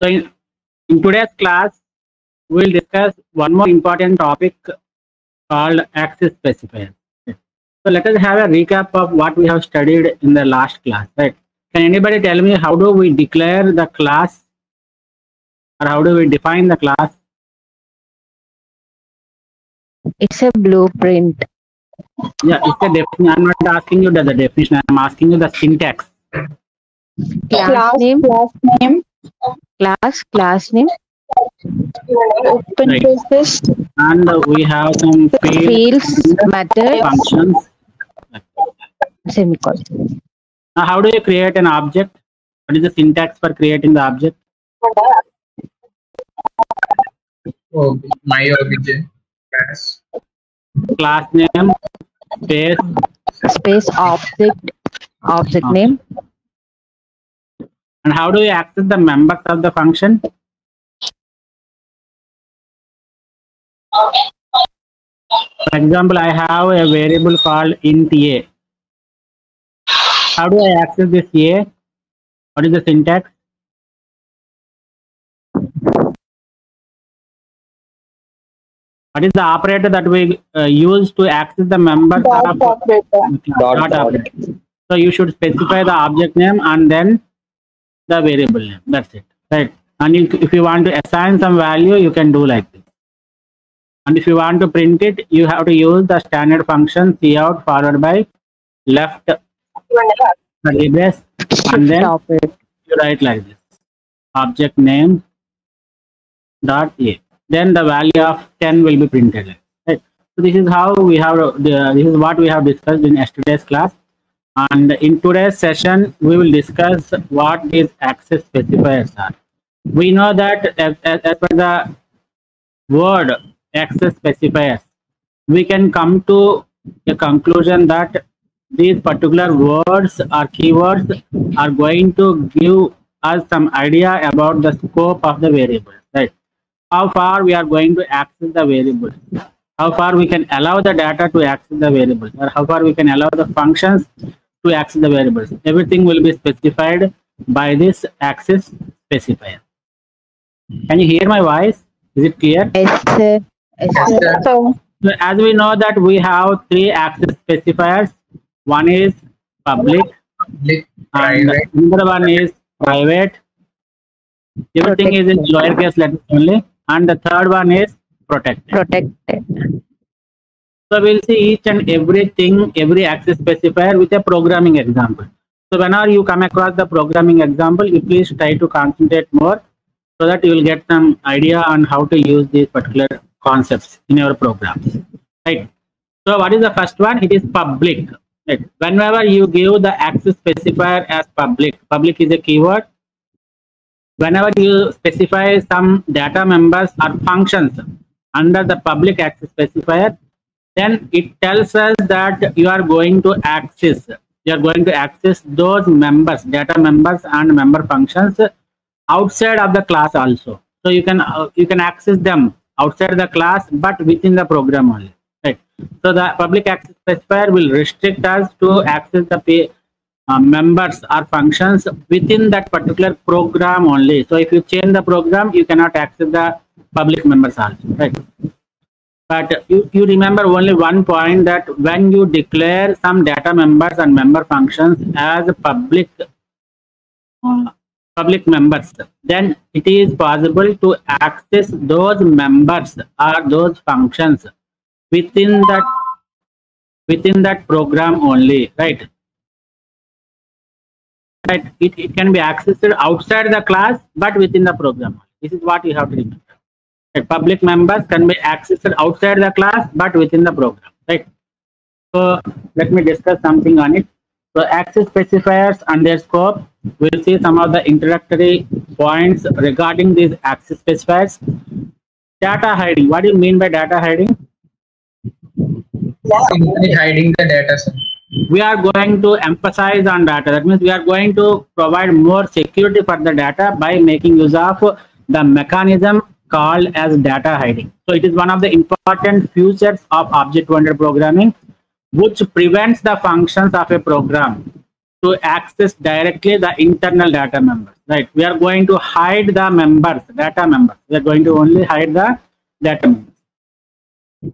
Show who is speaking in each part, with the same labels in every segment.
Speaker 1: So in today's class, we'll discuss one more important topic called access specifier. So let us have a recap of what we have studied in the last class, right? Can anybody tell me how do we declare the class or how do we define the class?
Speaker 2: It's a blueprint.
Speaker 1: Yeah, it's a definition. I'm not asking you the definition. I'm asking you the syntax.
Speaker 2: Class name, class name, open
Speaker 1: Right.
Speaker 2: braces,
Speaker 1: And we have some
Speaker 2: fields, methods,
Speaker 1: functions.
Speaker 2: semicolon.
Speaker 1: Now, how do you create an object? What is the syntax for creating the object?
Speaker 3: Oh, my obj
Speaker 1: Class name,
Speaker 2: Space object name.
Speaker 1: And how do you access the members of the function? For example, I have a variable called int a. How do I access this a? What is the syntax? What is the operator that we use to access the members of dot operator? So you should specify the object name and then the variable name. That's it, right? And if you want to assign some value, you can do like this. And if you want to print it, you have to use the standard function cout followed by left curly brace, and then you write like this: object name dot a. Then the value of 10 will be printed. Right? So this is how we have. This is what we have discussed in yesterday's class. And in today's session, we will discuss what these access specifiers are. We know that as per the word access specifiers, we can come to a conclusion that these particular words or keywords are going to give us some idea about the scope of the variable, right? How far we are going to access the variable, how far we can allow the data to access the variables, or how far we can allow the functions to access the variables. Everything will be specified by this access specifier. Can you hear my voice? Is it clear?
Speaker 2: Yes, sir.
Speaker 1: So as we know that we have three access specifiers. One is public, and another one is private. Everything is in lowercase letters only. And the third one is protected. So we'll see each and everything, every access specifier with a programming example. So whenever you come across the programming example, you please try to concentrate more so that you will get some idea on how to use these particular concepts in your programs. Right. So what is the first one? It is public. Right. Whenever you give the access specifier as public, public is a keyword. Whenever you specify some data members or functions under the public access specifier, then it tells us that you are going to access those members, data members and member functions outside of the class also. So you can access them outside the class but within the program only, right? So the public access specifier will restrict us to access the members or functions within that particular program only. So if you change the program, you cannot access the public members also, right? But you remember only one point, that when you declare some data members and member functions as public members, then it is possible to access those members or those functions within that program only, right? Right. It can be accessed outside the class but within the program. This is what you have to remember. Right. Public members can be accessed outside the class but within the program, right? So let me discuss something on it. So access specifiers and their scope. We'll see some of the introductory points regarding these access specifiers. Data hiding. What do you mean by data hiding?
Speaker 3: Hiding the data.
Speaker 1: We are going to emphasize on data. That means we are going to provide more security for the data by making use of the mechanism called as data hiding. So it is one of the important features of object-oriented programming, which prevents the functions of a program to access directly the internal data members, right? We are going to hide the members, data members. We are going to only hide the data members.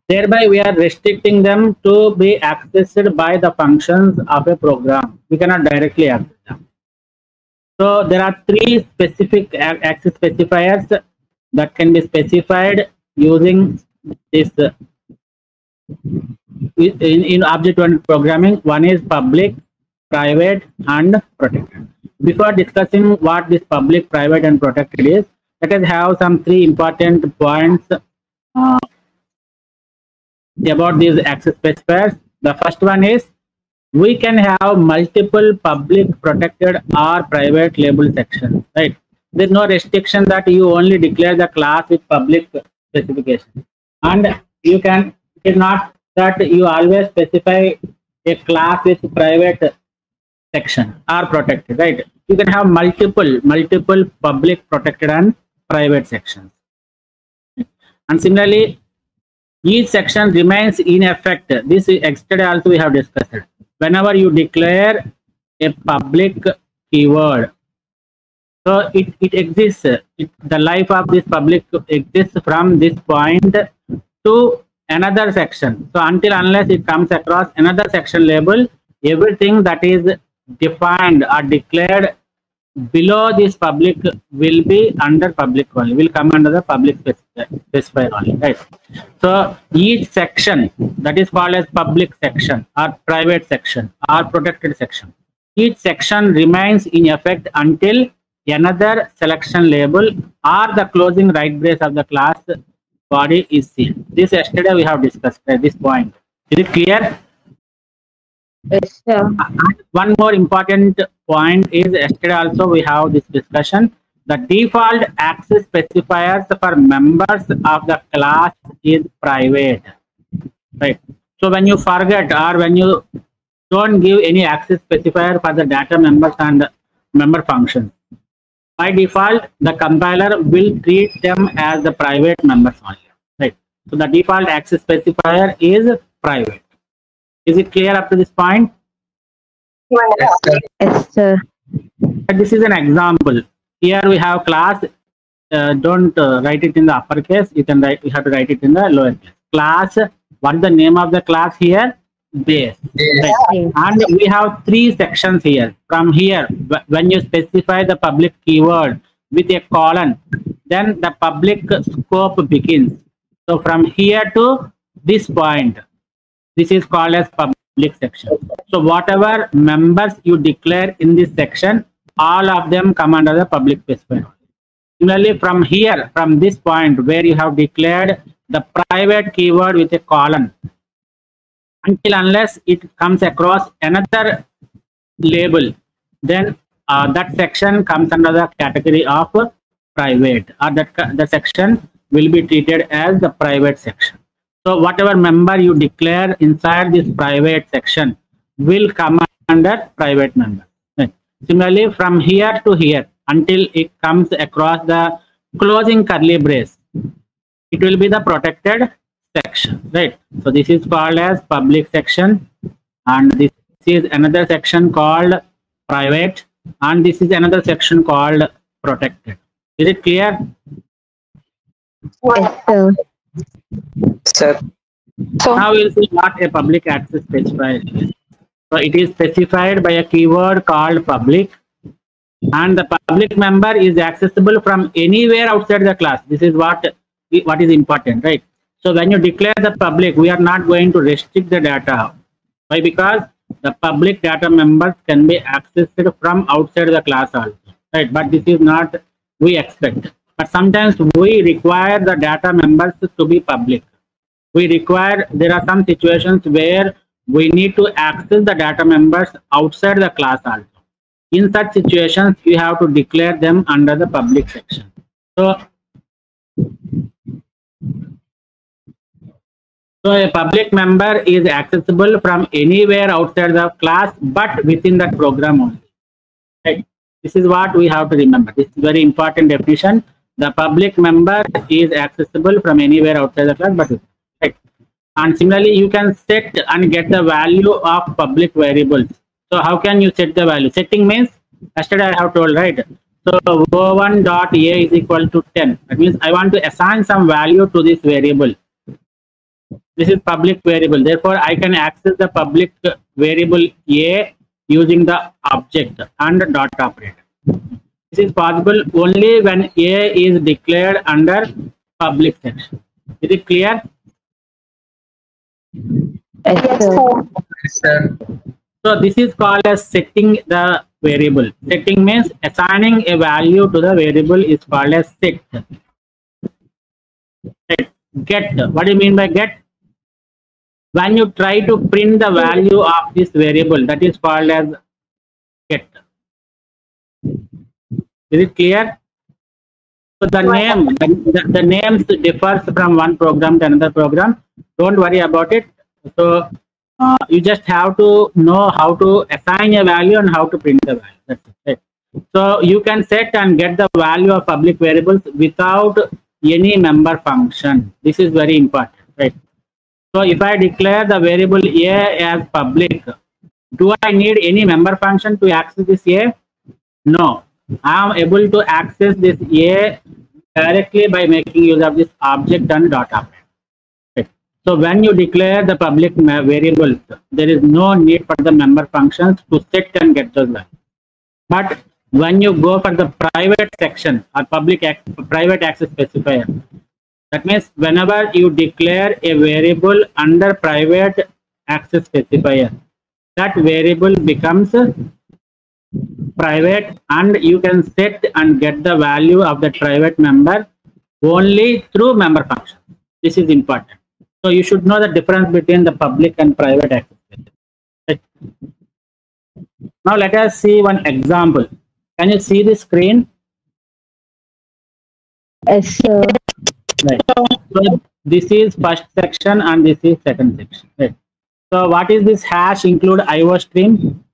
Speaker 1: Thereby, we are restricting them to be accessed by the functions of a program. We cannot directly access them. So there are three specific access specifiers that can be specified using this in object-oriented programming. One is public, private, and protected. Before discussing what this public, private, and protected is, let us have some three important points about these access specifiers. The first one is we can have multiple public, protected, or private label sections, right? There's no restriction that you only declare the class with public specification, and you can, it is not that you always specify a class with private section or protected, right? You can have multiple public, protected, and private sections. And similarly, each section remains in effect. This yesterday also we have discussed it. Whenever you declare a public keyword, so it exists, the life of this public exists from this point to another section. So until unless it comes across another section label, everything that is defined or declared below this public will be under public only, will come under the public specifier only, right? So each section that is called as public section or private section or protected section, each section remains in effect until another selection label or the closing right brace of the class body is seen. This yesterday we have discussed at this point. Is it clear?
Speaker 2: Yes, sir.
Speaker 1: One more important point is yesterday also we have this discussion. The default access specifiers for members of the class is private, right? So when you forget or when you don't give any access specifier for the data members and member functions, by default the compiler will treat them as the private members only, right? So the default access specifier is private. Is it clear up to this point?
Speaker 3: Yes, sir.
Speaker 2: Yes, sir.
Speaker 1: This is an example. Here we have class. Don't write it in the uppercase. You can write. You have to write it in the lowercase. Class. What is the name of the class here? Base.
Speaker 3: Yes.
Speaker 1: Right. And we have three sections here. From here, when you specify the public keyword with a colon, then the public scope begins. So from here to this point, this is called as public section. So whatever members you declare in this section, all of them come under the public specifier. Similarly, from here, from this point where you have declared the private keyword with a colon, until unless it comes across another label, then that section comes under the category of private, or the section will be treated as the private section. So whatever member you declare inside this private section will come under private member. Right. Similarly, from here to here, until it comes across the closing curly brace, it will be the protected section, right? So this is called as public section, and this is another section called private, and this is another section called protected. Is it clear?
Speaker 2: Yes, sir.
Speaker 3: Sir.
Speaker 2: So
Speaker 1: Now we'll see what a public access specifier is. So it is specified by a keyword called public, and the public member is accessible from anywhere outside the class. This is what is important, right? So when you declare the public, we are not going to restrict the data. Why? Because the public data members can be accessed from outside the class also, right? But this is not we expect. But sometimes we require the data members to be public. We require, there are some situations where we need to access the data members outside the class also. In such situations, you have to declare them under the public section. So a public member is accessible from anywhere outside the class, but within that program only. Right? This is what we have to remember. This is very important definition. The public member is accessible from anywhere outside the class, but right. And similarly, you can set and get the value of public variables. So how can you set the value? Setting means yesterday I have told, right? So o1 dot a is equal to 10. That means I want to assign some value to this variable. This is public variable. Therefore, I can access the public variable a using the object and dot operator. This is possible only when a is declared under public section. Is it clear?
Speaker 2: Yes, sir.
Speaker 3: Yes, sir.
Speaker 1: So this is called as setting the variable. Setting means assigning a value to the variable is called as set. Get. What do you mean by get? When you try to print the value of this variable, that is called as get. Is it clear? So the name, the names differs from one program to another program. Don't worry about it. So you just have to know how to assign a value and how to print the value. That's it. So you can set and get the value of public variables without any member function. This is very important, right? So if I declare the variable a as public, do I need any member function to access this a? No. I am able to access this a directly by making use of this object and dot operator. Right. So when you declare the public variables, there is no need for the member functions to set and get those values. But when you go for the private section or private access specifier, that means whenever you declare a variable under private access specifier, that variable becomes private and you can set and get the value of the private member only through member function. This is important. So you should know the difference between the public and private access specifier. Right. Now let us see one example. Can you see the screen?
Speaker 2: Yes, sir.
Speaker 1: Right. So this is first section and this is second section. Right. So what is this hash include IO stream?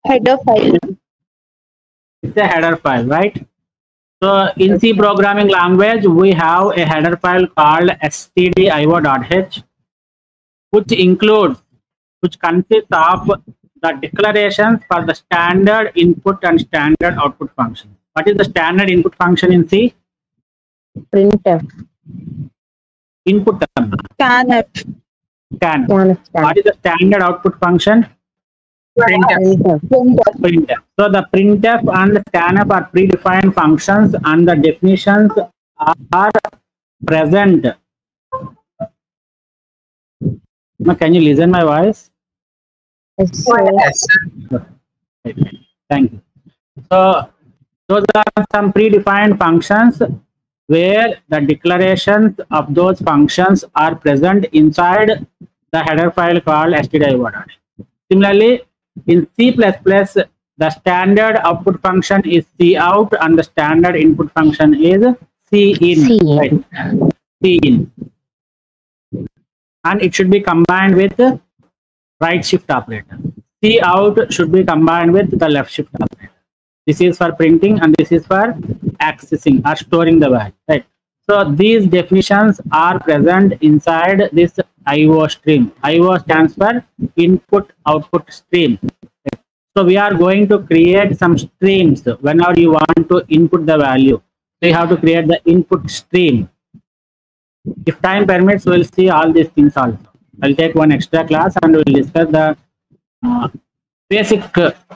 Speaker 2: Header file.
Speaker 1: It's a header file, right? So in C programming language, we have a header file called stdio.h, which consists of the declarations for the standard input and standard output function. What is the standard input function in C?
Speaker 2: Printf.
Speaker 1: Input term.
Speaker 2: Scanf.
Speaker 1: Scan. What is the standard output function?
Speaker 2: Printf.
Speaker 1: Printf. So the printf and scanf are predefined functions and the definitions are present. Now, can you listen my voice?
Speaker 2: Yes, sir.
Speaker 3: Yes, sir.
Speaker 1: Thank you. So those are some predefined functions where the declarations of those functions are present inside the header file called stdio.h. Similarly, in C++, the standard output function is cout and the standard input function is cin. Right? Cin. And it should be combined with the right shift operator. Cout should be combined with the left shift operator. This is for printing and this is for accessing or storing the value. Right? So these definitions are present inside this IO stream. IO stands for input output stream. So we are going to create some streams whenever you want to input the value. So you have to create the input stream. If time permits, we'll see all these things also. I'll take one extra class and we'll discuss the basic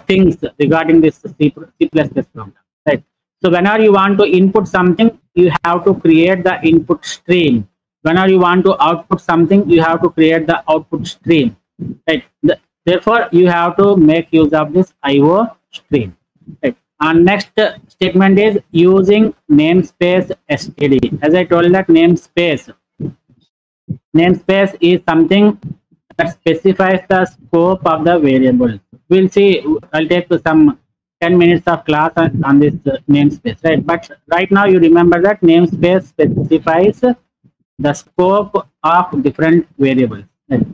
Speaker 1: things regarding this C++ program. Right. So whenever you want to input something, you have to create the input stream. Whenever you want to output something, you have to create the output stream. Right. Therefore, you have to make use of this IO stream. Right. And next statement is using namespace std. As I told that namespace is something that specifies the scope of the variable. We'll see. I'll take some 10 minutes of class on this namespace, right? But right now you remember that namespace specifies the scope of different variables. Right?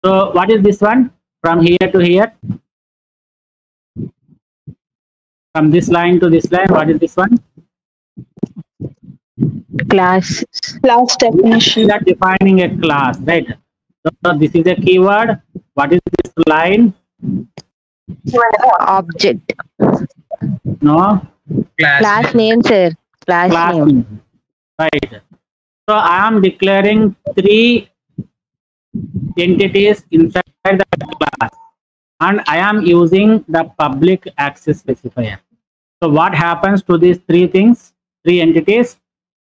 Speaker 1: So what is this one? From here to here, from this line to this line, what is this one?
Speaker 2: Class
Speaker 1: We
Speaker 2: definition.
Speaker 1: are defining a class, right? So this is a keyword. What is this line?
Speaker 2: Object.
Speaker 1: No.
Speaker 2: Class name, sir. Class name.
Speaker 1: Name. Right. So I am declaring three entities inside the class, and I am using the public access specifier. So what happens to these three things, three entities?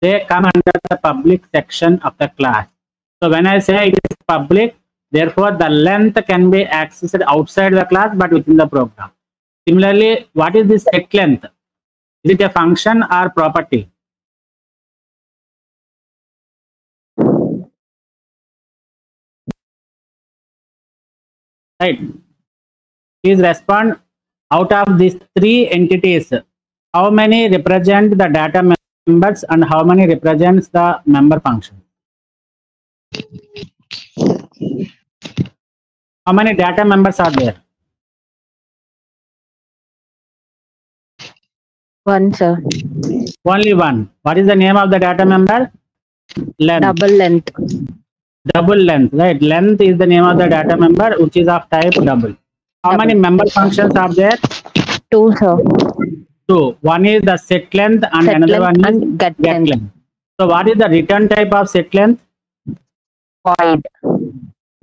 Speaker 1: They come under the public section of the class. So when I say it is public, therefore the length can be accessed outside the class but within the program. Similarly, what is this set length? Is it a function or property? Right. Please respond. Out of these three entities, how many represent the data members and how many represents the member function? How many data members are there?
Speaker 2: One, sir.
Speaker 1: Only one. What is the name of the data member? Length.
Speaker 2: Double length.
Speaker 1: Double length, right? Length is the name of the data member, which is of type double. How many member functions are there?
Speaker 2: Two, sir.
Speaker 1: Two. One is the set length and
Speaker 2: Set
Speaker 1: another
Speaker 2: length
Speaker 1: one is
Speaker 2: and get
Speaker 1: get
Speaker 2: length.
Speaker 1: length. So what is the return type of set length?
Speaker 2: Void.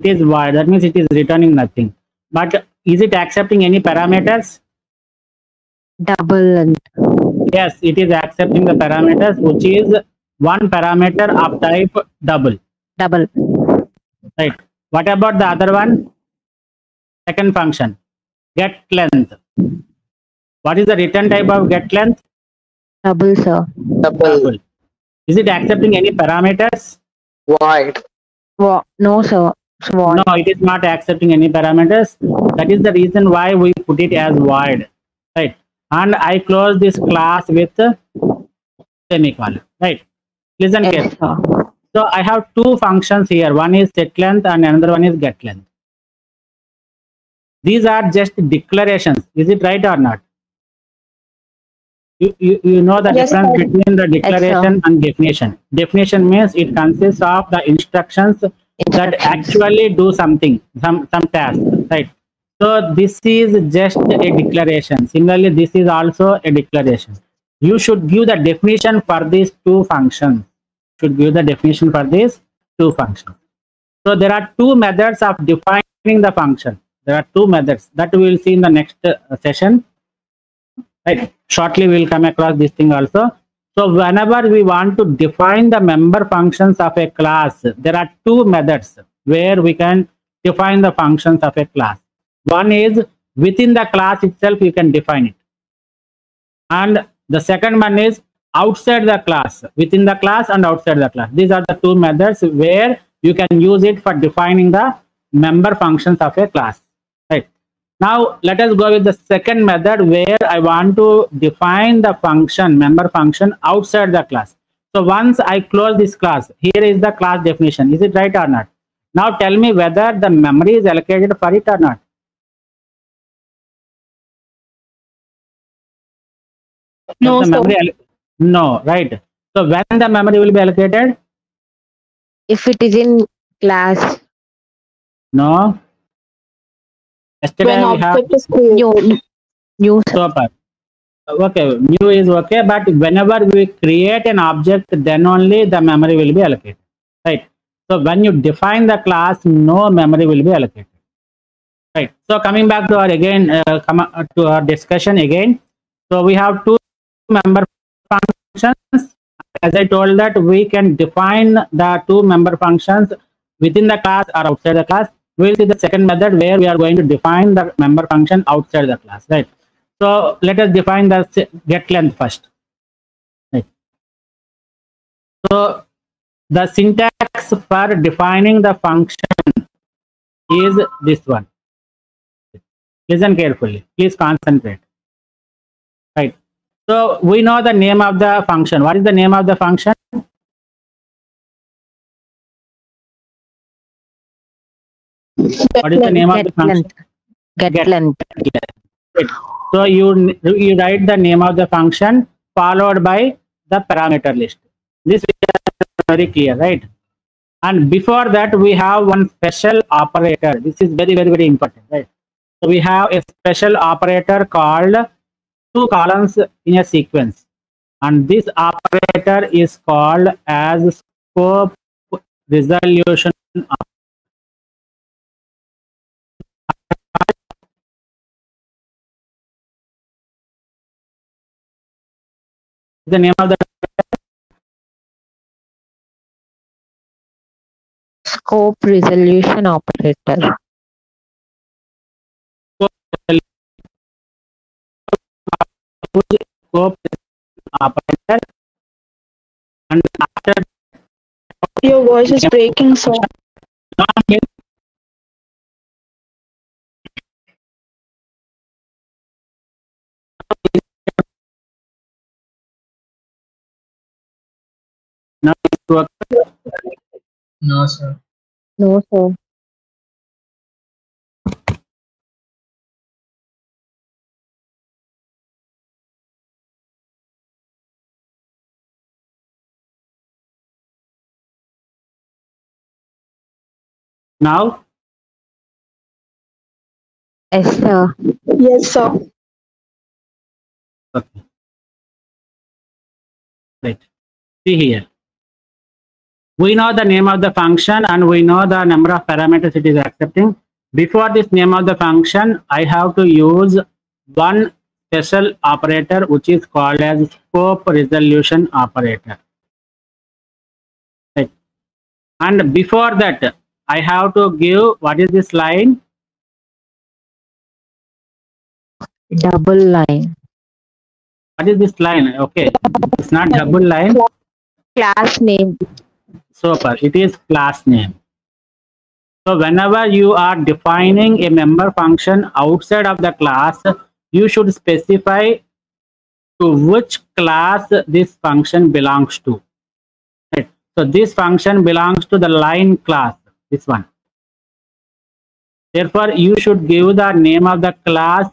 Speaker 1: It is void. That means it is returning nothing. But is it accepting any parameters?
Speaker 2: Double length.
Speaker 1: Yes, it is accepting the parameters, which is one parameter of type double.
Speaker 2: Double.
Speaker 1: Right. What about the other one? Second function, get length. What is the return type of get length?
Speaker 2: Double, sir.
Speaker 1: Double. Is it accepting any parameters?
Speaker 3: Void.
Speaker 2: No, sir. It's void.
Speaker 1: No, it is not accepting any parameters. That is the reason why we put it as void. Right. And I close this class with semicolon. Right. Listen
Speaker 2: Yes,
Speaker 1: carefully.
Speaker 2: sir.
Speaker 1: So I have two functions here. One is set length and another one is get length. These are just declarations. Is it right or not? You know the
Speaker 2: Yes,
Speaker 1: difference
Speaker 2: sir.
Speaker 1: between the declaration
Speaker 2: sir.
Speaker 1: and definition. Definition means it consists of the instructions that
Speaker 2: Instructions.
Speaker 1: actually do something, some task, right? So this is just a declaration. Similarly, this is also a declaration. You should give the definition for these two functions. Should give the definition for these two functions. So there are two methods of defining the function. There are two methods that we will see in the next session. Right. Shortly we will come across this thing also. So whenever we want to define the member functions of a class, there are two methods where we can define the functions of a class. One is within the class itself you can define it. And the second one is outside the class, within the class and outside the class. These are the two methods where you can use it for defining the member functions of a class. Right. Now let us go with the second method where I want to define the function, member function outside the class. So once I close this class, here is the class definition. Is it right or not? Now tell me whether the memory is allocated for it or not.
Speaker 2: No,
Speaker 1: The memory no, right. So when the memory will be allocated?
Speaker 2: If it is in class.
Speaker 1: No. Yesterday
Speaker 2: When
Speaker 1: we have
Speaker 2: object is created. New.
Speaker 1: super. Okay, new is okay, but whenever we create an object, then only the memory will be allocated. Right. So when you define the class, no memory will be allocated. Right. So coming back to our again to our discussion again. So we have two member functions. As I told that we can define the two member functions within the class or outside the class. We will see the second method where we are going to define the member function outside the class. Right. So let us define the get length first. Right. So the syntax for defining the function is this one. Listen carefully. Please concentrate. Right. So we know the name of the function. What is the name of the function? What is the name of the function?
Speaker 2: Get length.
Speaker 1: Right. So you write the name of the function followed by the parameter list. This is very clear, right? And before that, we have one special operator. This is very, very, very important, right? So we have a special operator called two columns in a sequence. And this operator is called as scope resolution. The name of the
Speaker 2: Scope resolution operator.
Speaker 1: scope operator, and after
Speaker 4: Your voice is breaking, so
Speaker 1: now it's work.
Speaker 3: No, sir.
Speaker 2: No, sir.
Speaker 1: Now
Speaker 2: Yes, sir.
Speaker 4: yes, sir.
Speaker 1: okay. Right. See here. We know the name of the function and we know the number of parameters it is accepting. Before this name of the function, I have to use one special operator which is called as scope resolution operator. Right. And before that, I have to give, what is this line?
Speaker 2: Double line.
Speaker 1: What is this line? Okay, it's not double line.
Speaker 2: Class name.
Speaker 1: Super, it is class name. So whenever you are defining a member function outside of the class, you should specify to which class this function belongs to. Right. So this function belongs to the line class, this one. Therefore, you should give the name of the class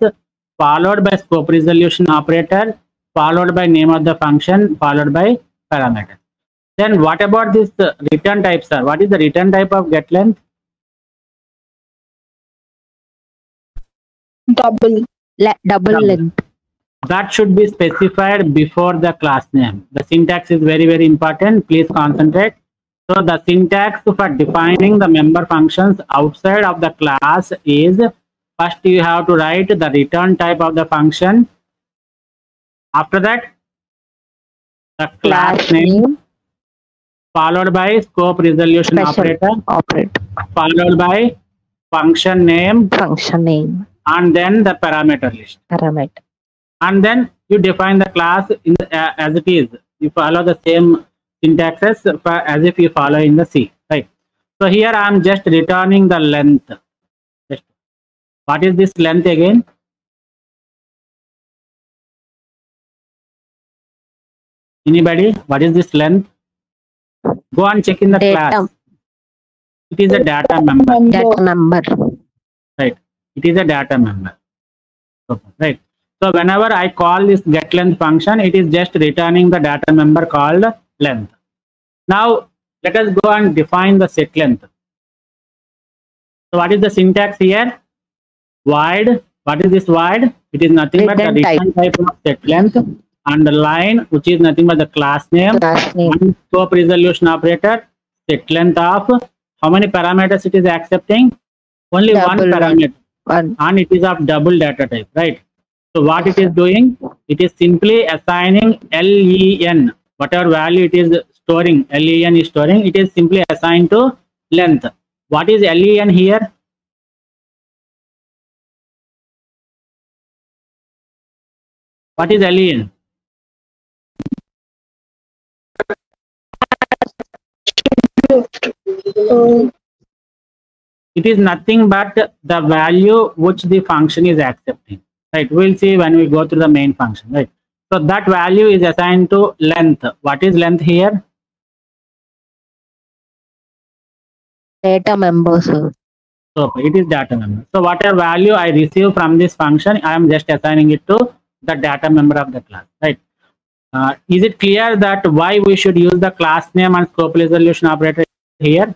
Speaker 1: followed by scope resolution operator, followed by name of the function, followed by parameter. Then what about this return type, sir? What is the return type of getLength?
Speaker 4: Double.
Speaker 2: Double length.
Speaker 1: That should be specified before the class name. The syntax is very, very important. Please concentrate. So the syntax for defining the member functions outside of the class is, first you have to write the return type of the function. After that, the class name, followed by scope resolution operator, followed by function name, and then the parameter list. And then you define the class in the, as it is. You follow the same syntax as if you follow in the C, right? So here I am just returning the length. What is this length again? Anybody? What is this length? Go and check in the class. It is a data member. Right. It is a data member. Okay. Right. So whenever I call this getLength function, it is just returning the data member called length. Now let us go and define the setLength. So what is the syntax here? Void. What is this void? It is nothing but the return type of setLength, and the line, which is nothing but the class name. And scope resolution operator, setLength of how many parameters it is accepting? Only one parameter. And it is of double data type, right? So what it is doing? It is simply assigning len, whatever value it is storing, len is storing, it is simply assigned to length. What is len here? What is len? It is nothing but the value which the function is accepting, right? We'll see when we go through the main function, right? So that value is assigned to length. What is length here?
Speaker 2: Data member, sir.
Speaker 1: So it is data member. So whatever value I receive from this function, I am just assigning it to the data member of the class, right? Is it clear that why we should use the class name and scope resolution operator here?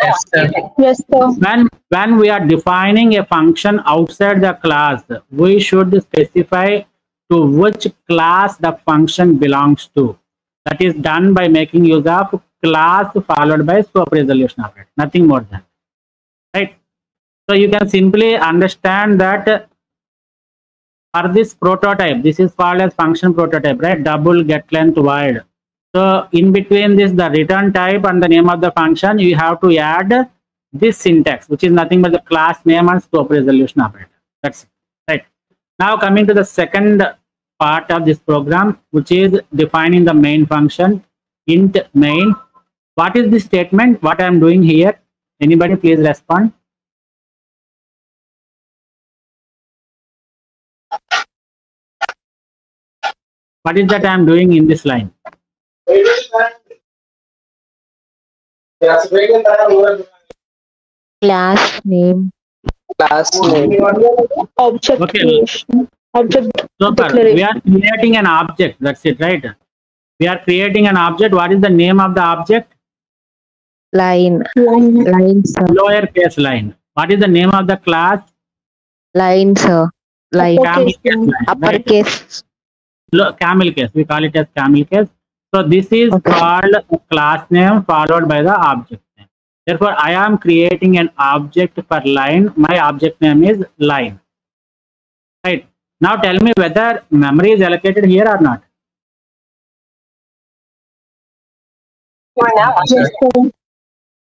Speaker 3: Yes, sir.
Speaker 4: Yes, sir.
Speaker 1: When we are defining a function outside the class, we should specify to which class the function belongs to. That is done by making use of class followed by scope resolution operator. Nothing more than, right? So you can simply understand that for this prototype, this is called as function prototype, right? Double, get length, void. So in between this, the return type and the name of the function, you have to add this syntax, which is nothing but the class name and scope resolution operator. That's it, right? Now coming to the second part of this program, which is defining the main function, int main. What is this statement? What I am doing here? Anybody please respond? What is that I am doing in this line?
Speaker 2: Class name.
Speaker 4: Object
Speaker 1: Okay.
Speaker 4: creation. Object
Speaker 1: So
Speaker 4: declaration.
Speaker 1: we are creating an object. That's it, right? We are creating an object. What is the name of the object?
Speaker 2: Line.
Speaker 4: Line.
Speaker 2: Line, sir.
Speaker 1: Lowercase line. What is the name of the class?
Speaker 2: Line, sir. Line.
Speaker 4: Uppercase
Speaker 1: Camel case
Speaker 4: line.
Speaker 1: line, right?
Speaker 2: Uppercase.
Speaker 1: Camel case. We call it as camel case. So this is
Speaker 2: Okay.
Speaker 1: called a class name followed by the object name. Therefore, I am creating an object for line. My object name is line. Right. Now tell me whether memory is allocated here or not.
Speaker 4: Yes, sir.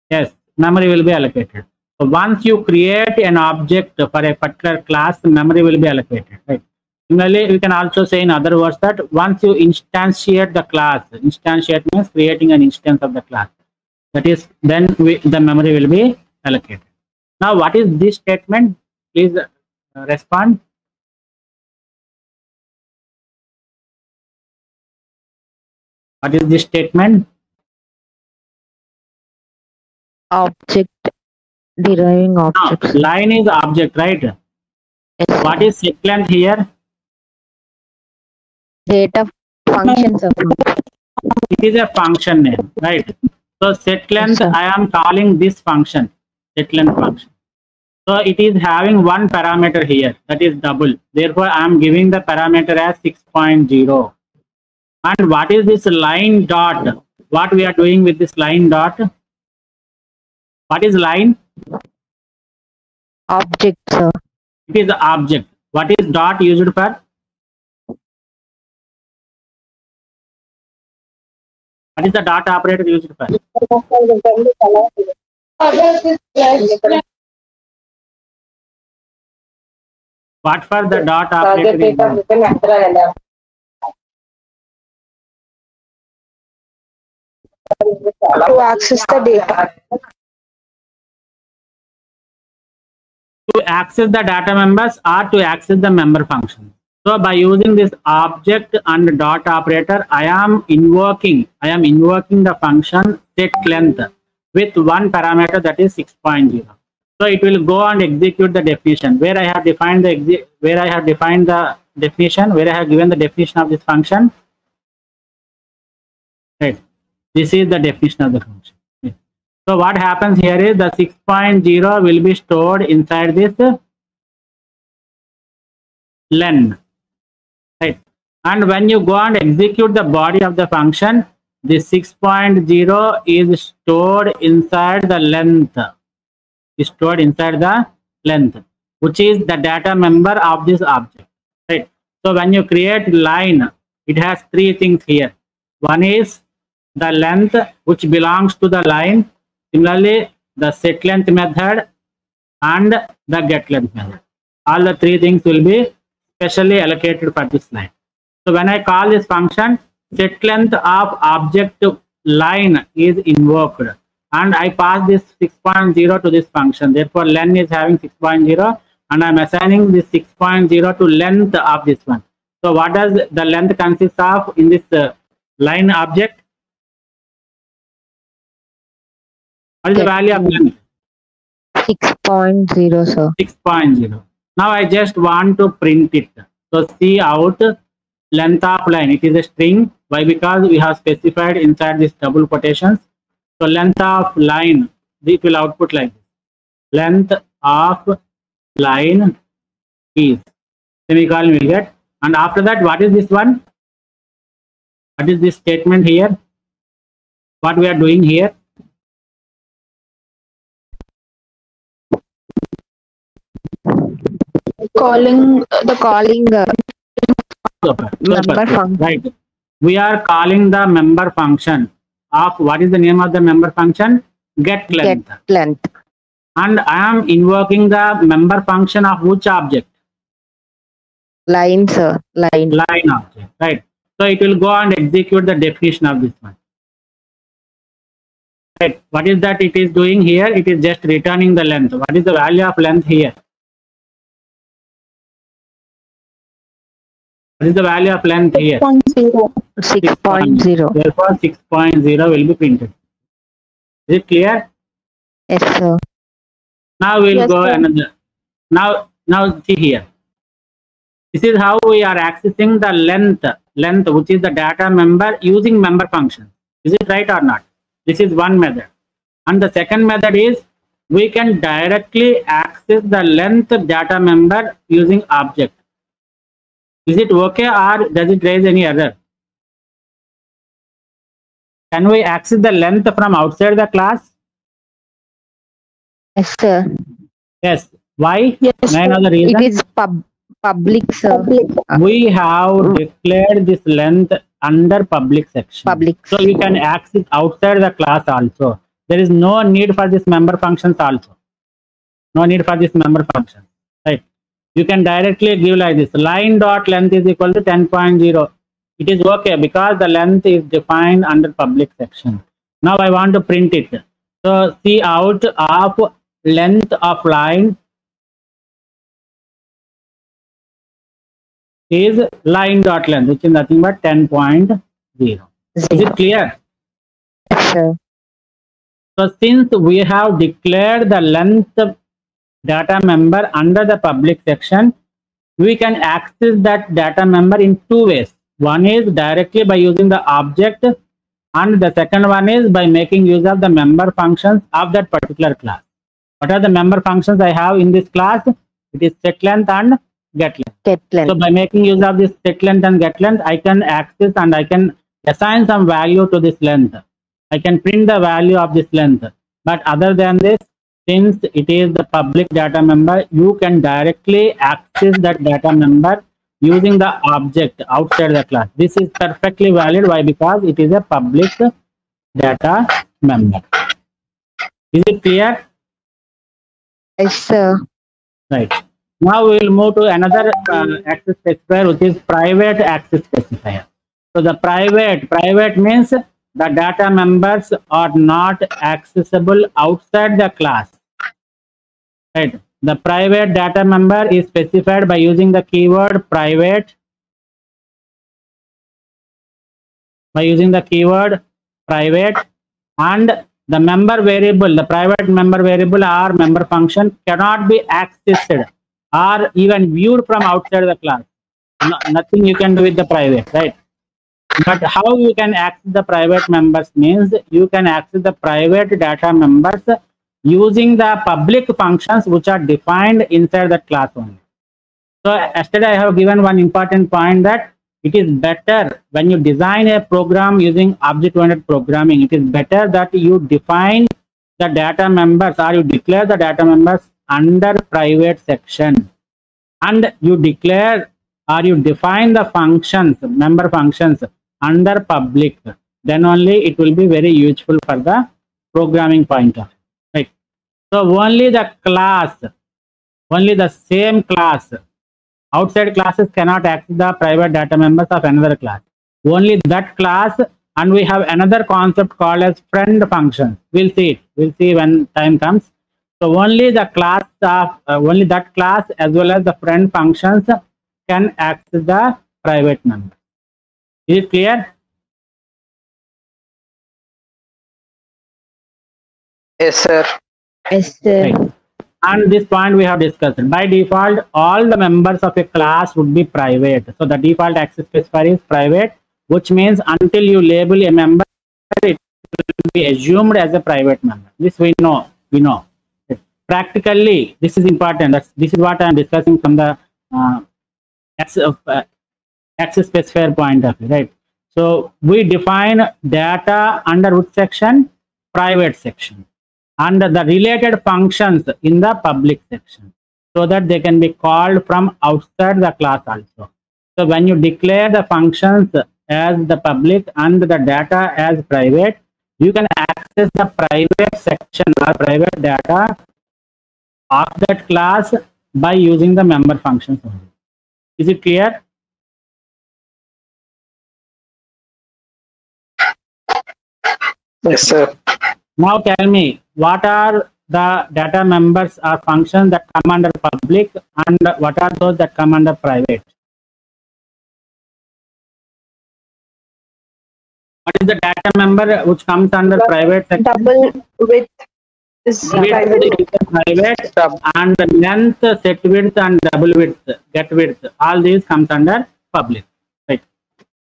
Speaker 1: Yes, memory will be allocated. So once you create an object for a particular class, memory will be allocated, right? Similarly, we can also say in other words that once you instantiate the class, instantiate means creating an instance of the class. That is, then the memory will be allocated. Now, what is this statement? Please respond. What is this statement?
Speaker 2: Object. Deriving
Speaker 1: Now,
Speaker 2: objects.
Speaker 1: line is object, right?
Speaker 2: Yes,
Speaker 1: What is set length here?
Speaker 2: data functions of
Speaker 1: It is a function name, right? So set length,
Speaker 2: sir.
Speaker 1: I am calling this function, set length function. So it is having one parameter here, that is double. Therefore, I am giving the parameter as 6.0. And what is this line dot? What we are doing with this line dot? What is line?
Speaker 2: object, sir.
Speaker 1: It is the object. What is dot used for? What is the dot operator used for? What for the dot operator is used?
Speaker 4: To access the data.
Speaker 1: To access the data members or to access the member function. So by using this object and dot operator, I am invoking the function set length with one parameter, that is 6.0. So it will go and execute the definition where I have defined the definition, where I have given the definition of this function. Right. This is the definition of the function. Right. So what happens here is the 6.0 will be stored inside this len. Right. And when you go and execute the body of the function, this 6.0 is stored inside the length. Is stored inside the length, which is the data member of this object. Right. So when you create line, it has three things here. One is the length which belongs to the line. Similarly, the set length method and the get length method. All the three things will be specially allocated for this line. So when I call this function, set length of object line is invoked, and I pass this 6.0 to this function. Therefore, len is having 6.0, and I'm assigning this 6.0 to length of this one. So what does the length consist of in this line object? What is the value of length?
Speaker 2: 6.0, sir.
Speaker 1: 6.0. Now I just want to print it. So see out length of line. It is a string. Why? Because we have specified inside this double quotations. So length of line, it will output like this. Length of line is semicolon we get. And after that, what is this one? What is this statement here? What we are doing here?
Speaker 2: Calling
Speaker 1: Super.
Speaker 2: member function.
Speaker 1: Right. We are calling the member function of, what is the name of the member function? Get length.
Speaker 2: Get length.
Speaker 1: And I am invoking the member function of which object?
Speaker 2: Line, sir. Line.
Speaker 1: Line object. Right. So it will go and execute the definition of this one. Right. What is that it is doing here? It is just returning the length. What is the value of length here? What is the value of length here?
Speaker 4: 6.0.
Speaker 2: 6.0.
Speaker 1: Therefore, 6.0 will be printed. Is it clear?
Speaker 2: Yes, sir.
Speaker 1: Now we'll
Speaker 4: Yes,
Speaker 1: go
Speaker 4: sir.
Speaker 1: another. Now see here. This is how we are accessing the length, which is the data member using member function. Is it right or not? This is one method. And the second method is we can directly access the length data member using object. Is it okay or does it raise any error? Can we access the length from outside the class?
Speaker 2: Yes, sir.
Speaker 1: Yes. Why?
Speaker 4: Yes,
Speaker 1: May I know the reason?
Speaker 2: It is public, sir.
Speaker 4: Public.
Speaker 1: We have declared this length under public section.
Speaker 2: Public.
Speaker 1: So you can access outside the class also. There is no need for this member functions also. No need for this member function. Right. You can directly give like this. Line dot length is equal to 10.0. It is okay because the length is defined under public section. Now I want to print it. So see out of length of line is line dot length, which is nothing but 10.0. Is it clear?
Speaker 2: Yes, sir.
Speaker 1: So since we have declared the length data member under the public section, we can access that data member in two ways. One is directly by using the object, and the second one is by making use of the member functions of that particular class. What are the member functions I have in this class? It is setLength and getLength.
Speaker 2: Get length.
Speaker 1: So by making use of this setLength and getLength, I can access and I can assign some value to this length. I can print the value of this length. But other than this, since it is the public data member, you can directly access that data member using the object outside the class. This is perfectly valid. Why? Because it is a public data member. Is it clear?
Speaker 2: Yes, sir.
Speaker 1: Right. Now we will move to another access specifier, which is private access specifier. So the private means the data members are not accessible outside the class. Right. The private data member is specified by using the keyword private. By using the keyword private, and the member variable, the private member variable or member function cannot be accessed or even viewed from outside the class. Nothing you can do with the private, right? But how you can access the private members means you can access the private data members using the public functions which are defined inside the class only. So yesterday I have given one important point that it is better when you design a program using object-oriented programming, it is better that you define the data members or you declare the data members under private section, and you declare or you define the functions, member functions under public. Then only it will be very useful for the programming point of view. Right. So only the class, only the same class, outside classes cannot access the private data members of another class. Only that class, and we have another concept called as friend functions. We'll see it. We'll see when time comes. So only the class of only that class as well as the friend functions can access the private member. Is it clear?
Speaker 3: Yes, sir.
Speaker 2: Yes, sir.
Speaker 1: Right. And this point we have discussed. By default, all the members of a class would be private. So the default access specifier is private, which means until you label a member, it will be assumed as a private member. This we know. Practically, this is important. This is what I am discussing from the access specifier point of view, right? So we define data under which section? Private section. And the related functions in the public section, so that they can be called from outside the class also. So when you declare the functions as the public and the data as private, you can access the private section or private data of that class by using the member functions only. Is it clear?
Speaker 5: Yes, sir.
Speaker 1: Now tell me, what are the data members or functions that come under public, and what are those that come under private? What is the data member which comes under private section?
Speaker 4: Double width is private.
Speaker 1: Width is private, and length, set width, and double width, get width, all these comes under public, right?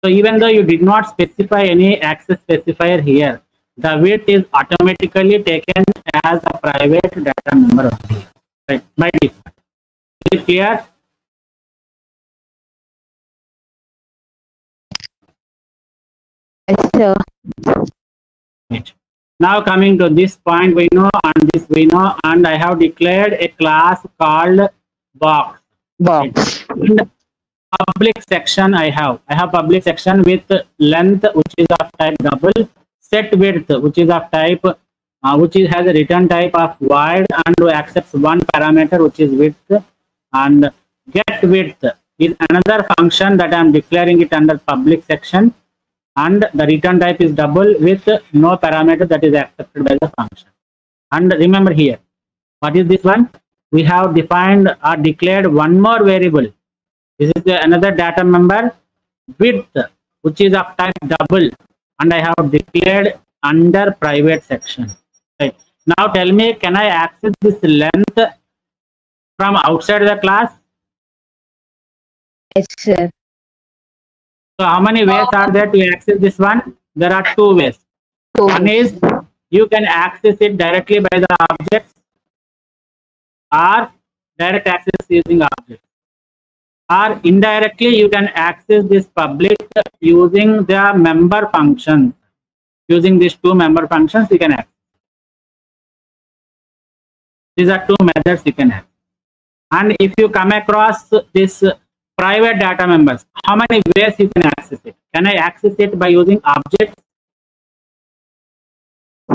Speaker 1: So even though you did not specify any access specifier here, the width is automatically taken as a private data member only, right, by default. Is it clear?
Speaker 2: Yes, sir.
Speaker 1: Right. Now coming to this point, we know, and this we know, and I have declared a class called box.
Speaker 2: Box.
Speaker 1: In the public section, I have public section with length which is of type double, set width which is of type has a return type of void and accepts one parameter which is width, and get width is another function that I am declaring it under public section, and the return type is double with no parameter that is accepted by the function. And remember here, what is this one? We have defined or declared one more variable. This is another data member, width, which is of type double, and I have declared under private section. Right. Now tell me, can I access this length from outside the class?
Speaker 2: Yes, sir.
Speaker 1: So how many ways are there to access this one? There are two ways. One is you can access it directly by the objects, or direct access using objects, or indirectly you can access this public using the member function. Using these two member functions, you can access. These are two methods you can access. And if you come across this private data members, how many ways you can access it? Can I access it by using objects?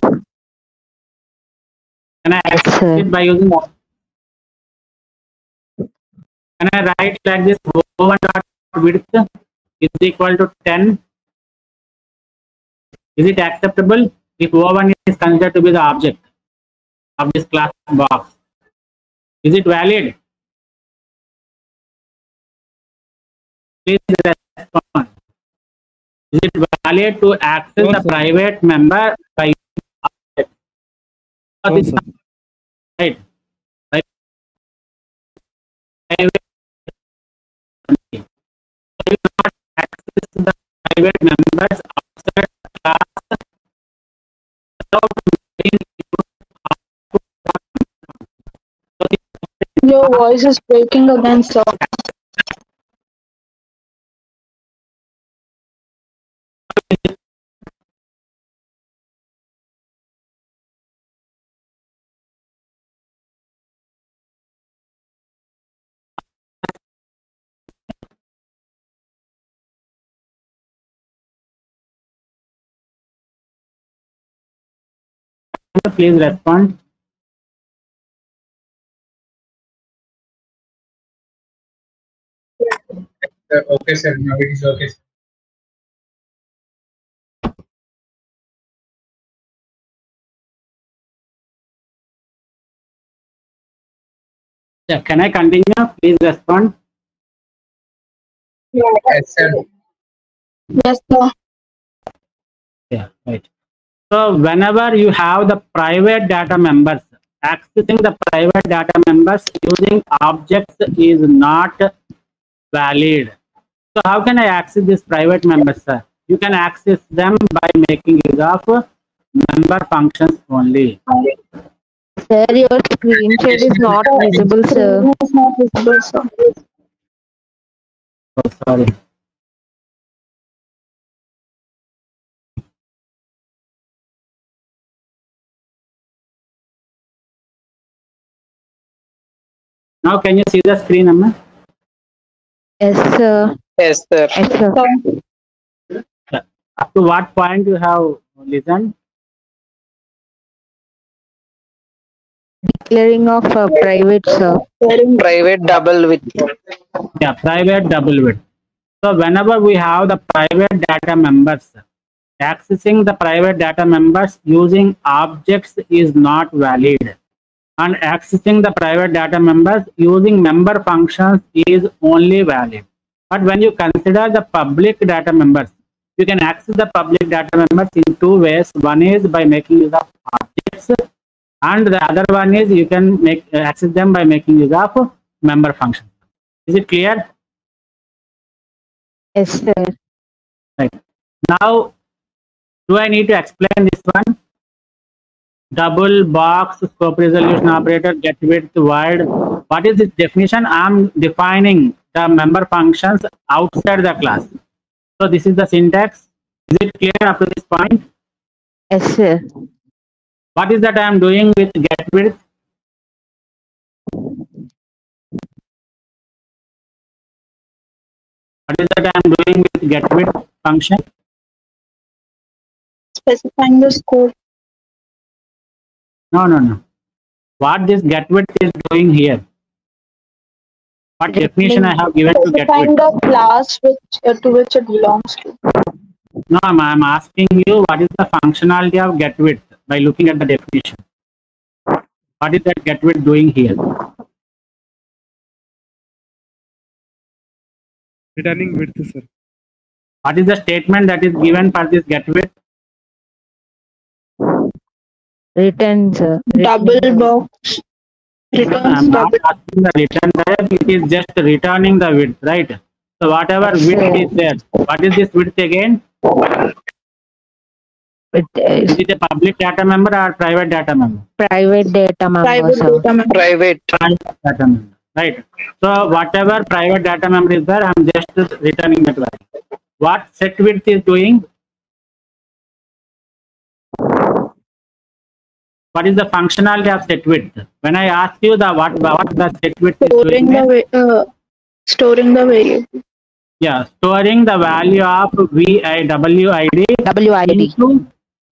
Speaker 1: Can I access it by using? Can I write like this? O1 dot width is equal to 10. Is it acceptable if O1 is considered to be the object of this class box? Is it valid? Please respond. Is it valid to access the private member by using object? Right. Right. So you cannot access the private members outside the class without making
Speaker 4: Your voice is breaking again, sir.
Speaker 1: Please respond.
Speaker 5: Okay, sir. Now it is okay, sir.
Speaker 1: Yeah, can I continue? Please respond.
Speaker 5: Yes, sir.
Speaker 4: Yes, sir.
Speaker 1: Yeah, right. So whenever you have the private data members, accessing the private data members using objects is not valid. So how can I access these private members, sir? You can access them by making use of member functions only.
Speaker 2: Sir, your screen share is not visible, sir.
Speaker 4: It's not visible, sir.
Speaker 1: Oh, sorry. Now can you see the screen, Amma?
Speaker 2: Yes, sir.
Speaker 5: Yes, sir.
Speaker 2: Yes, sir.
Speaker 1: Up to what point you have listened?
Speaker 2: Declaring of private, sir.
Speaker 5: Private double width.
Speaker 1: Yeah, private double width. So whenever we have the private data members, accessing the private data members using objects is not valid. And accessing the private data members using member functions is only valid. But when you consider the public data members, you can access the public data members in two ways. One is by making use of objects, and the other one is you can access them by making use of member functions. Is it clear?
Speaker 2: Yes, sir.
Speaker 1: Right. Now, do I need to explain this one? Double, box, scope resolution operator, get width, wide. What is this definition? I'm defining the member functions outside the class. So this is the syntax. Is it clear up to this point?
Speaker 2: Yes, sir.
Speaker 1: What is that I am doing with get width? What is that I am doing with get width function?
Speaker 4: Specifying the scope.
Speaker 1: No. What this get width is doing here? What definition I have given to get
Speaker 4: Specifying
Speaker 1: width?
Speaker 4: the class to which it belongs to.
Speaker 1: No, I'm asking you what is the functionality of get width by looking at the definition. What is that get width doing here?
Speaker 6: Returning width, sir.
Speaker 1: What is the statement that is given for this get width?
Speaker 2: Return, sir.
Speaker 4: Double box. Returns
Speaker 1: I'm not
Speaker 4: double.
Speaker 1: asking the return type, it is just returning the width, right? So whatever width is there, what is this width again?
Speaker 2: It
Speaker 1: Is
Speaker 2: is
Speaker 1: it a public data member or private data member?
Speaker 2: private data member,
Speaker 4: Private
Speaker 2: sir.
Speaker 4: data member.
Speaker 5: Private.
Speaker 1: Private data member, right? So whatever private data member is there, I'm just returning that value. What set width is doing? What is the functionality of set width? When I ask you the what the set width is
Speaker 4: Storing
Speaker 1: doing,
Speaker 4: storing the variable.
Speaker 1: yeah, storing the value of WID
Speaker 2: WID.
Speaker 1: into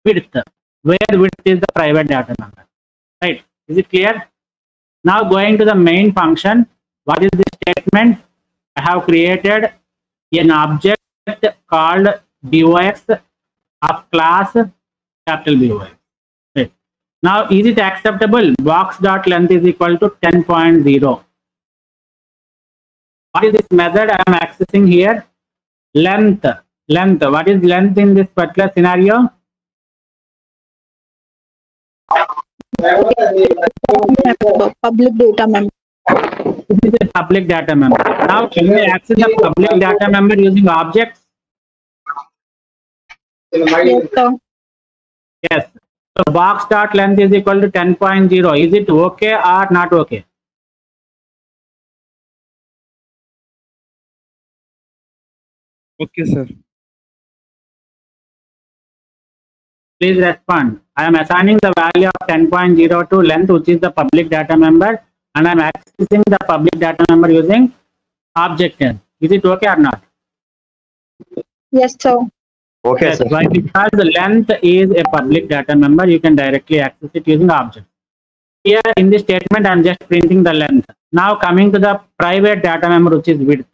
Speaker 1: width, where width is the private data member, right? Is it clear? Now going to the main function, what is the statement? I have created an object called BOX of class capital BOX. Right. Now is it acceptable? Box.length is equal to 10.0. What is this method I am accessing here? Length. What is length in this particular scenario?
Speaker 4: Public data member.
Speaker 1: This is a public data member. Now can we access the public data member using objects?
Speaker 4: Yes, sir.
Speaker 1: Yes. So box.length is equal to 10.0. Is it okay or not okay?
Speaker 6: Okay, sir.
Speaker 1: Please respond. I am assigning the value of 10.0 to length, which is the public data member, and I am accessing the public data member using object. Is it okay or not?
Speaker 4: Yes, sir.
Speaker 5: Okay,
Speaker 1: Yes.
Speaker 5: sir.
Speaker 1: Why? Because the length is a public data member, you can directly access it using object. Here in this statement, I am just printing the length. Now coming to the private data member, which is width.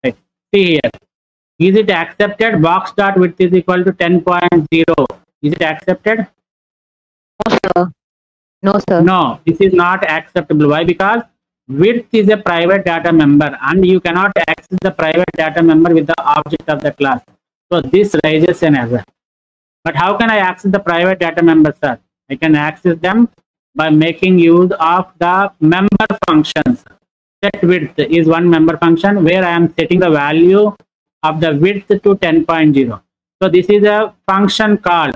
Speaker 1: Right. See here. Is it accepted? Box.width is equal to 10.0. Is it accepted?
Speaker 2: No, sir. No, sir.
Speaker 1: No, this is not acceptable. Why? Because width is a private data member and you cannot access the private data member with the object of the class. So this raises an error. But how can I access the private data members, sir? I can access them by making use of the member functions. Set width is one member function where I am setting the value of the width to 10.0. So this is a function call.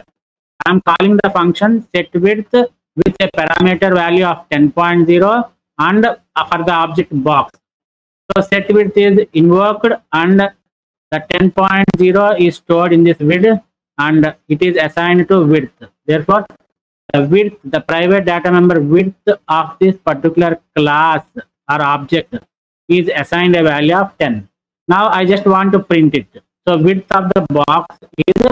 Speaker 1: I am calling the function set width with a parameter value of 10.0 and for the object box. So set width is invoked and the 10.0 is stored in this width and it is assigned to width. Therefore, the width, the private data member width of this particular class or object is assigned a value of 10. Now I just want to print it. So width of the box is,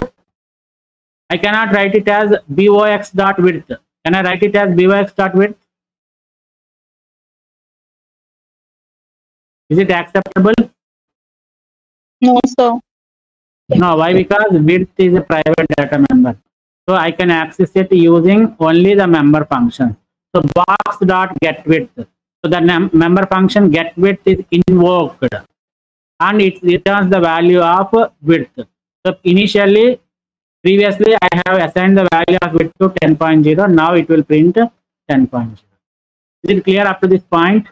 Speaker 1: I cannot write it as box.width. Can I write it as box.width? Is it acceptable?
Speaker 4: No, sir.
Speaker 1: No, why? Because width is a private data member. So I can access it using only the member function. So box.getWidth. So the member function getWidth is invoked and it returns the value of width. So initially, previously I have assigned the value of width to 10.0. Now it will print 10.0. Is it clear up to this point?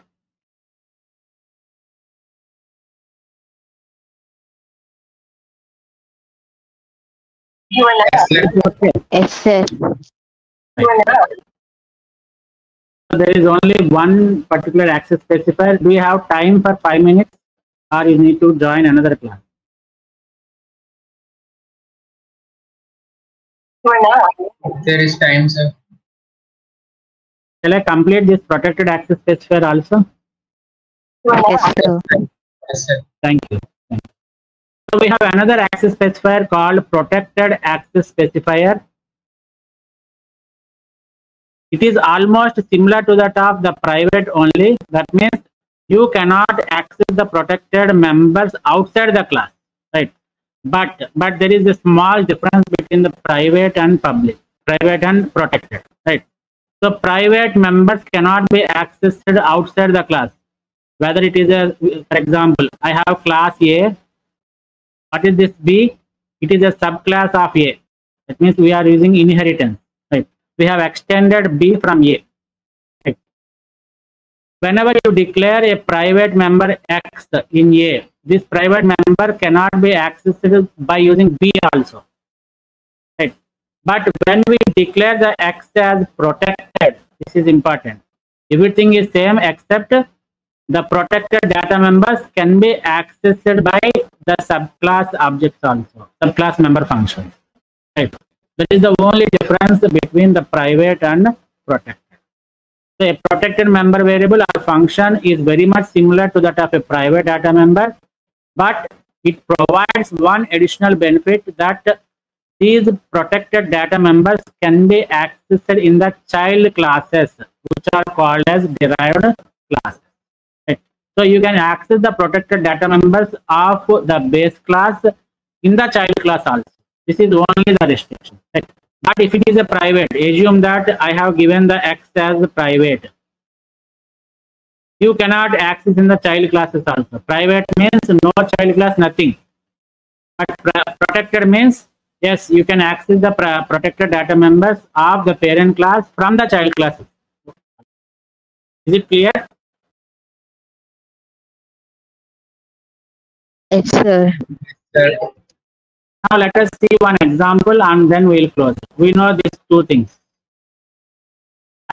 Speaker 1: Okay.
Speaker 2: Yes, sir.
Speaker 1: So there is only one particular access specifier. Do you have time for 5 minutes or you need to join another class?
Speaker 3: There is time, sir.
Speaker 1: Shall I complete this protected access specifier also?
Speaker 2: Yes, sir.
Speaker 3: Yes, sir.
Speaker 1: Thank you. Thank you. So we have another access specifier called protected access specifier. It is almost similar to that of the private only. That means you cannot access the protected members outside the class, right? But there is a small difference between the private and public, private and protected, right? So private members cannot be accessed outside the class. Whether it is a, for example, I have class A. What is this B? It is a subclass of A. That means we are using inheritance, right? We have extended B from A. Right? Whenever you declare a private member X in A, this private member cannot be accessed by using B also. Right? But when we declare the X as protected, this is important. Everything is same except the protected data members can be accessed by the subclass objects also, subclass member functions. Right? That is the only difference between the private and protected. So a protected member variable or function is very much similar to that of a private data member, but it provides one additional benefit that these protected data members can be accessed in the child classes, which are called as derived classes. Right? So you can access the protected data members of the base class in the child class also. This is only the restriction. Right? But if it is a private, assume that I have given the X as private. You cannot access in the child classes also. Private means no child class, nothing. But protected means, yes, you can access the protected data members of the parent class from the child classes. Is it clear?
Speaker 2: Yes, sir.
Speaker 3: Sir.
Speaker 1: Now let us see one example and then we will close. We know these two things.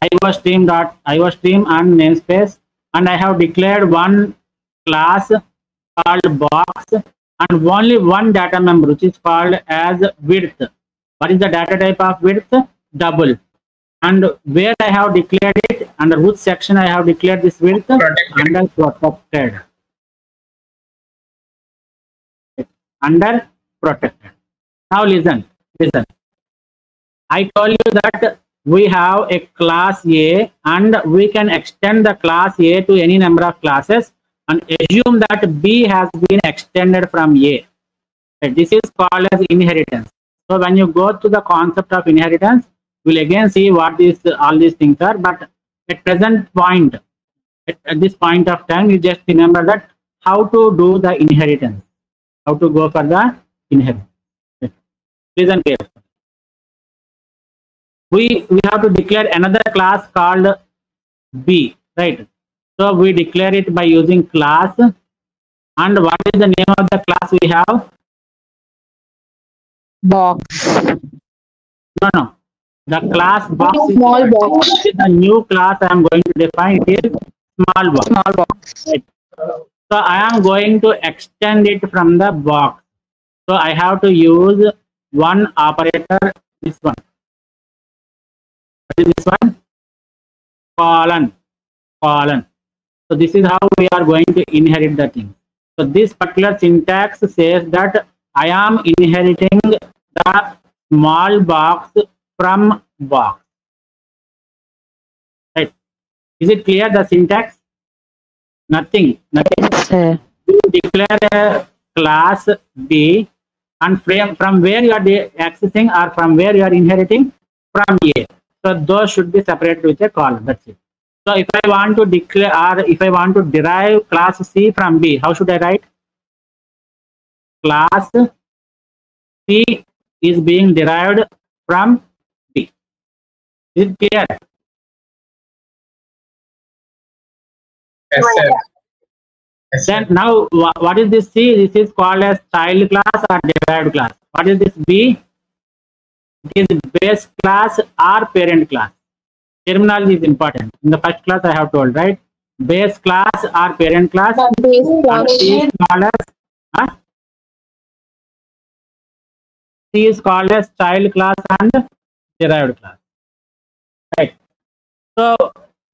Speaker 1: iostream and namespace, and I have declared one class called box and only one data member which is called as width. What is the data type of width? Double. And where I have declared it, under which section I have declared this width? Under protected. Under protected. Now listen. I told you that we have a class A and we can extend the class A to any number of classes and assume that B has been extended from A. This is called as inheritance. So when you go to the concept of inheritance, we'll again see what all these things are. But at present point, at this point of time, you just remember that how to do the inheritance, how to go for the inheritance. Listen carefully. we have to declare another class called B, right? So we declare it by using class. And what is the name of the class we have?
Speaker 2: Box.
Speaker 1: No. The class box is
Speaker 4: Small box.
Speaker 1: the new class I am going to define. It is small box.
Speaker 2: Small box.
Speaker 1: Right. So I am going to extend it from the box. So I have to use one operator, this one. What is this one? Colon. So this is how we are going to inherit the thing. So this particular syntax says that I am inheriting the small box from box. Right? Is it clear, the syntax? Nothing.
Speaker 2: Yes, sir.
Speaker 1: You declare a class B, and from where you are accessing or from where you are inheriting? From A. So those should be separated with a column. That's it. So if I want to declare or if I want to derive class C from B, how should I write? Class C is being derived from B. Is it clear?
Speaker 3: Yes, sir. Yes, sir.
Speaker 1: Then now what is this C? This is called as child class or derived class. What is this B? It is base class or parent class. Terminology is important. In the first class I have told, right? Base class or parent class.
Speaker 4: The base
Speaker 1: And
Speaker 4: class.
Speaker 1: C is called as C is called as child class and derived class. Right. So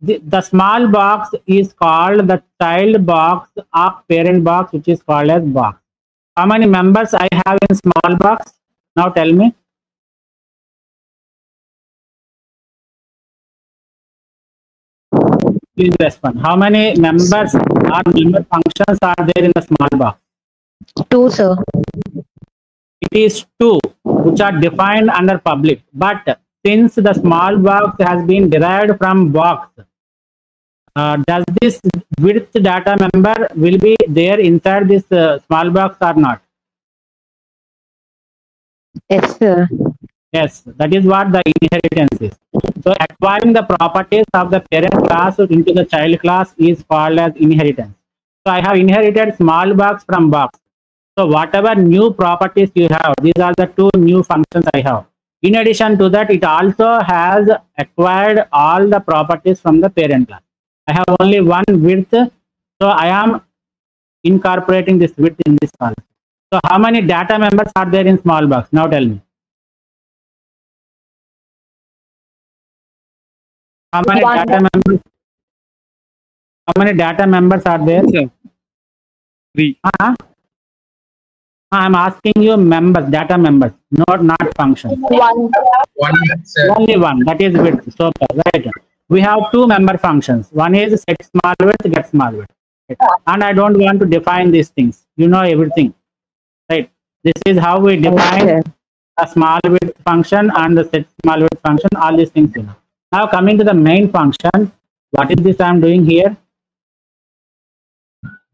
Speaker 1: the small box is called the child box of parent box, which is called as box. How many members I have in small box? Now tell me. Please respond. How many members or member functions are there in the small box?
Speaker 2: 2, sir.
Speaker 1: It is 2, which are defined under public. But since the small box has been derived from box, does this width data member will be there inside this small box or not?
Speaker 2: Yes, sir.
Speaker 1: Yes, that is what the inheritance is. So acquiring the properties of the parent class into the child class is called as inheritance. So I have inherited small box from box. So whatever new properties you have, these are the 2 new functions I have. In addition to that, it also has acquired all the properties from the parent class. I have only one width, so I am incorporating this width in this column. So how many data members are there in small box? Now tell me. How many
Speaker 4: One.
Speaker 1: data members? How many data members are there?
Speaker 6: Sir. 3.
Speaker 1: I'm asking you members, data members, not functions.
Speaker 4: One.
Speaker 3: One, sir.
Speaker 1: Only one. That is width. So right. We have 2 member functions. One is set small width, get small width. Right. And I don't want to define these things. You know everything. Right. This is how we define
Speaker 2: Okay.
Speaker 1: a small width function and the set small width function. All these things you know. Now coming to the main function, what is this I am doing here?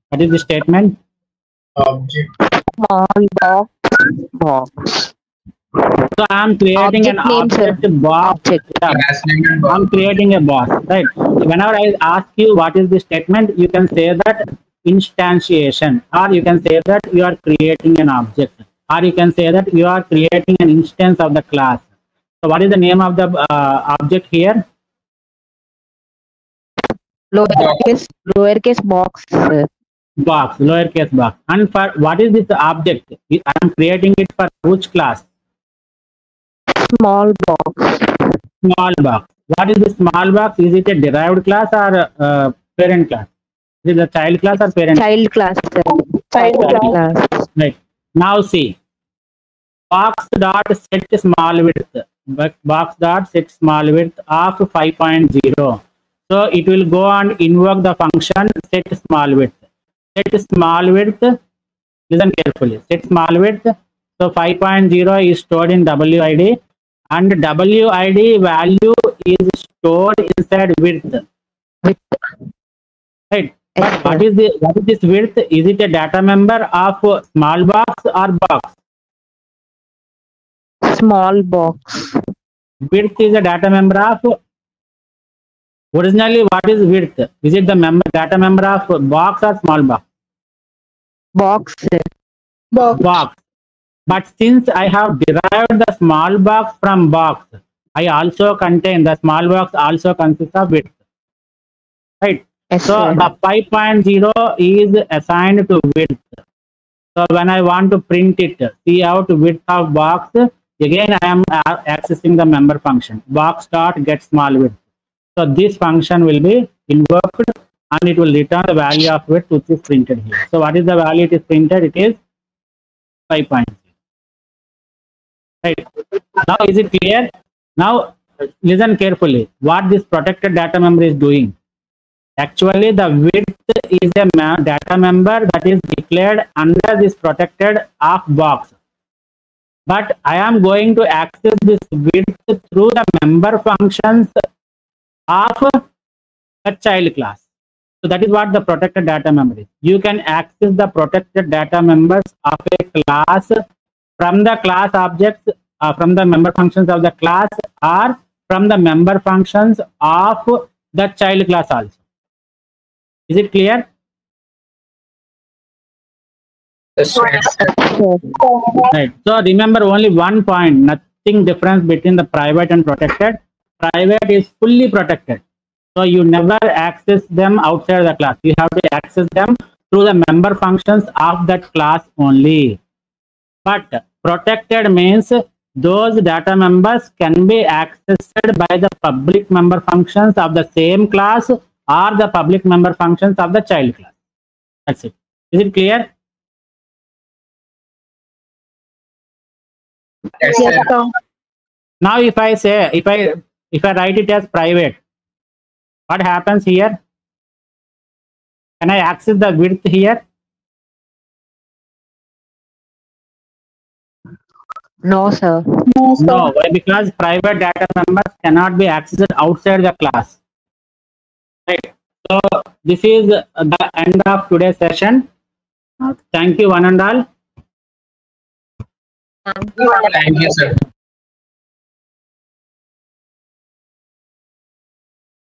Speaker 1: What is the statement?
Speaker 3: Object.
Speaker 2: Small box.
Speaker 1: So I am creating an
Speaker 2: Object name, sir.
Speaker 1: object box.
Speaker 2: Object.
Speaker 1: Yeah.
Speaker 3: Class name and
Speaker 1: I'm creating a box, right? Whenever I ask you what is the statement, you can say that instantiation, or you can say that you are creating an object, or you can say that you are creating an instance of the class. So what is the name of the object here?
Speaker 2: Lowercase box, sir.
Speaker 1: Box, lowercase box. And for what is this object? I am creating it for which class?
Speaker 2: Small box.
Speaker 1: Small box. What is the small box? Is it a derived class or parent class? Is it a child class or parent?
Speaker 2: Child class, sir.
Speaker 4: Child class.
Speaker 1: Right. Now see. Box dot set small width. Box dot set small width of 5.0. So it will go and invoke the function set small width. Set small width. Listen carefully. Set small width. So 5.0 is stored in WID, and WID value is stored inside width.
Speaker 2: Width.
Speaker 1: Right.
Speaker 2: Yes,
Speaker 1: What
Speaker 2: sir.
Speaker 1: is this width? Is it a data member of small box or box?
Speaker 2: Small box.
Speaker 1: width is a data member of, originally what is width? Is it the data member of box or small box?
Speaker 2: Box, sir.
Speaker 1: Box. But since I have derived the small box from box, I also contain the small box also consists of width. Right?
Speaker 2: Yes,
Speaker 1: So
Speaker 2: sir.
Speaker 1: the 5.0 is assigned to width. So when I want to print it, see out width of box, again I am accessing the member function. Box dot get small width. So this function will be invoked and it will return the value of width which is printed here. So what is the value it is printed? It is 5.0. Right. Now is it clear? Now listen carefully. What this protected data member is doing. Actually, the width is a data member that is declared under this protected of box. But I am going to access this width through the member functions of a child class. So that is what the protected data member is. You can access the protected data members of a class from the class objects, from the member functions of the class, or from the member functions of the child class also. Is it clear?
Speaker 3: Yes, sir.
Speaker 1: Right. So remember only one point, nothing difference between the private and protected. Private is fully protected. So you never access them outside the class. You have to access them through the member functions of that class only. But protected means those data members can be accessed by the public member functions of the same class or the public member functions of the child class. That's it. Is it clear?
Speaker 3: Yes, sir.
Speaker 1: Now if I say, if I write it as private, what happens here? Can I access the width here?
Speaker 2: No, sir.
Speaker 1: No, why? Because private data members cannot be accessed outside the class. Right. So this is the end of today's session. Thank you one and all.
Speaker 3: Thank you, sir.